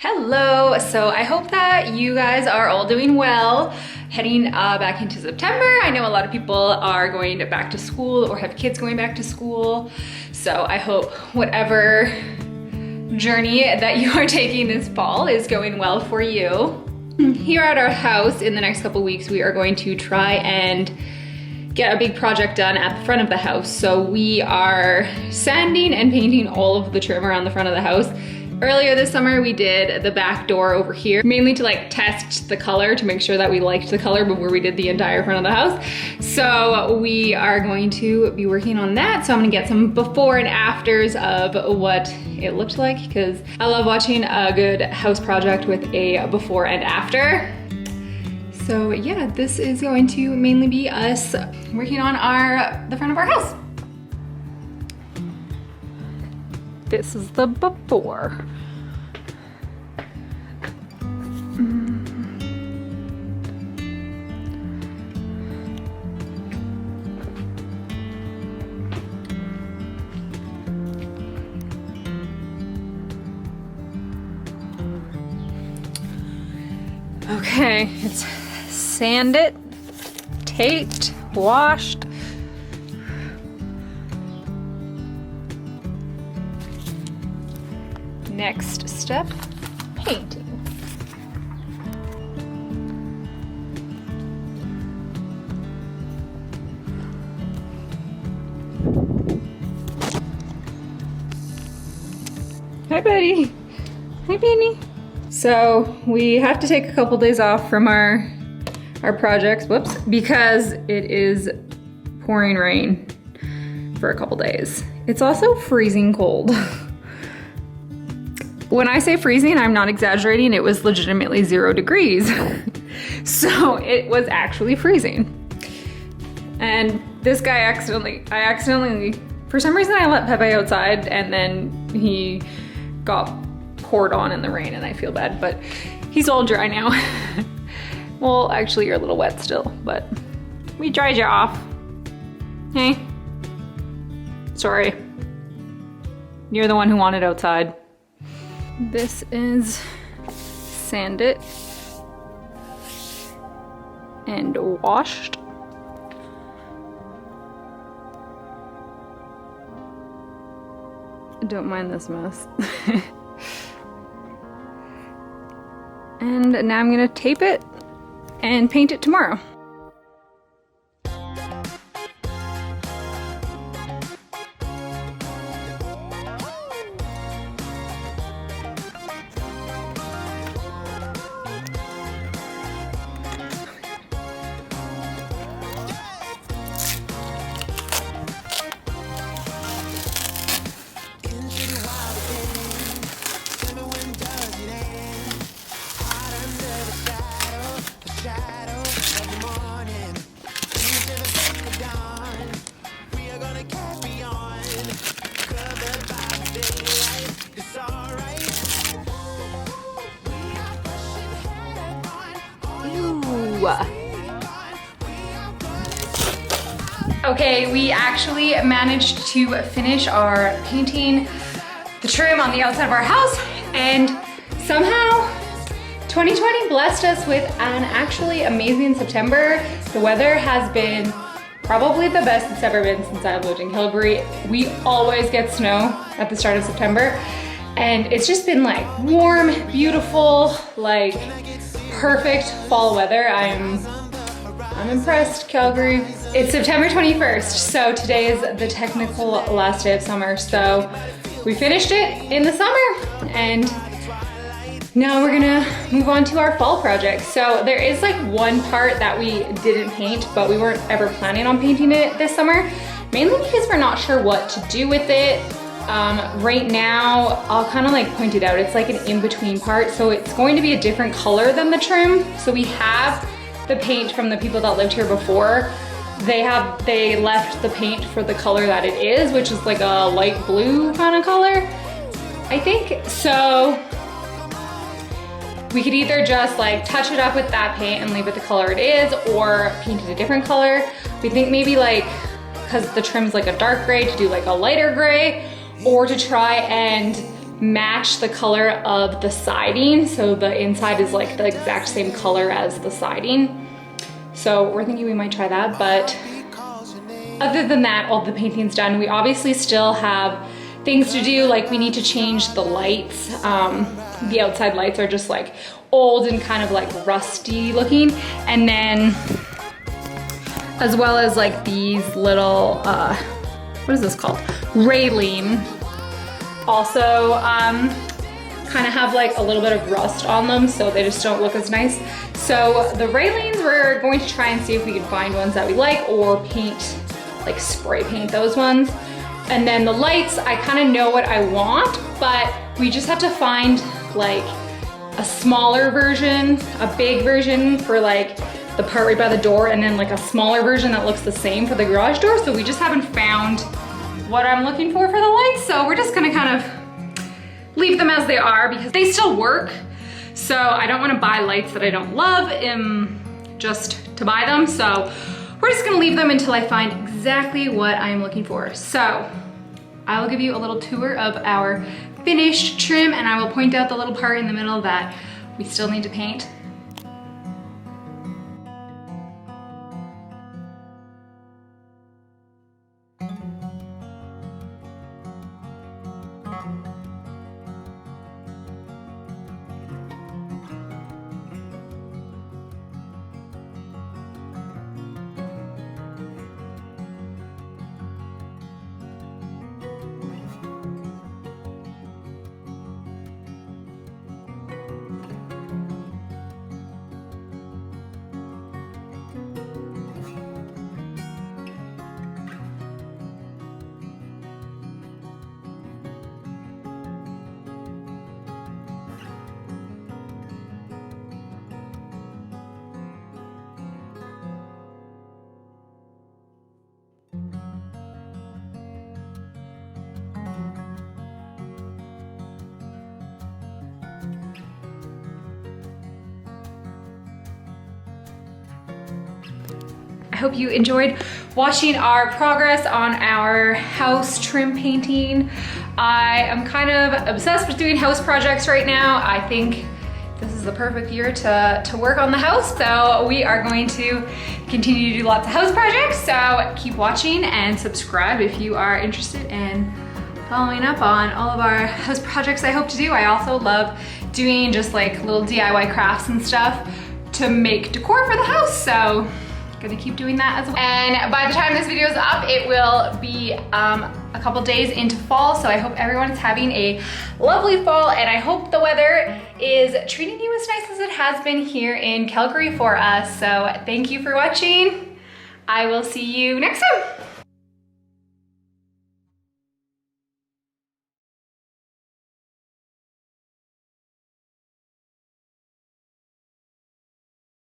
Hello, so I hope that you guys are all doing well. Heading back into September. I know a lot of people are going back to school or have kids going back to school. So I hope whatever journey that you are taking this fall is going well for you. Here at our house in the next couple weeks, we are going to try and get a big project done at the front of the house. So we are sanding and painting all of the trim around the front of the house. Earlier this summer, we did the back door over here, mainly to like test the color to make sure that we liked the color before we did the entire front of the house. So we are going to be working on that. So I'm gonna get some before and afters of what it looked like, because I love watching a good house project with a before and after. So yeah, this is going to mainly be us working on the front of our house. This is the before. Okay, it's sanded, taped, washed. Next step, painting. Hi, buddy. Hi, Penny. So we have to take a couple days off from our projects, whoops, because it is pouring rain for a couple days. It's also freezing cold. When I say freezing, I'm not exaggerating. It was legitimately 0 degrees. So it was actually freezing. And this guy I accidentally, for some reason I let Pepe outside and then he got poured on in the rain and I feel bad, but he's all dry now. Well, actually you're a little wet still, but we dried you off. Hey, sorry. You're the one who wanted outside. This is sanded and washed. Don't mind this mess. And now I'm gonna tape it and paint it tomorrow. Okay, we actually managed to finish our painting the trim on the outside of our house, and somehow 2020 blessed us with an actually amazing September. The weather has been probably the best it's ever been since I've lived in Calgary. We always get snow at the start of September, and it's just been like warm, beautiful, like perfect fall weather. I'm impressed, Calgary. It's September 21st, so today is the technical last day of summer. So we finished it in the summer, and now we're gonna move on to our fall project. So there is like one part that we didn't paint, but we weren't ever planning on painting it this summer, mainly because we're not sure what to do with it. Right now, I'll kind of like point it out. It's like an in-between part, so it's going to be a different color than the trim. So we have the paint from the people that lived here before. They left the paint for the color that it is, which is like a light blue kind of color, I think. So we could either just like touch it up with that paint and leave it the color it is, or paint it a different color. We think maybe like, because the trim's like a dark gray, to do like a lighter gray, or to try and match the color of the siding. So the inside is like the exact same color as the siding. So we're thinking we might try that, but other than that, all the painting's done. We obviously still have things to do, like we need to change the lights. The outside lights are just like old and kind of like rusty looking. And then as well as like these little, what is this called? Railing. Also kind of have like a little bit of rust on them, so they just don't look as nice. So the railings, we're going to try and see if we can find ones that we like or paint, like spray paint those ones. And then the lights, I kind of know what I want, but we just have to find like a smaller version, a big version for like the part right by the door, and then like a smaller version that looks the same for the garage door. So we just haven't found what I'm looking for the lights. So we're just gonna kind of leave them as they are because they still work. So I don't wanna buy lights that I don't love just to buy them. So we're just gonna leave them until I find exactly what I'm looking for. So I will give you a little tour of our finished trim, and I will point out the little part in the middle that we still need to paint. I hope you enjoyed watching our progress on our house trim painting. I am kind of obsessed with doing house projects right now. I think this is the perfect year to work on the house. So we are going to continue to do lots of house projects. So keep watching and subscribe if you are interested in following up on all of our house projects I hope to do. I also love doing just like little DIY crafts and stuff to make decor for the house. So gonna keep doing that as well. And by the time this video is up, it will be a couple days into fall. So I hope everyone's having a lovely fall, and I hope the weather is treating you as nice as it has been here in Calgary for us. So thank you for watching. I will see you next time.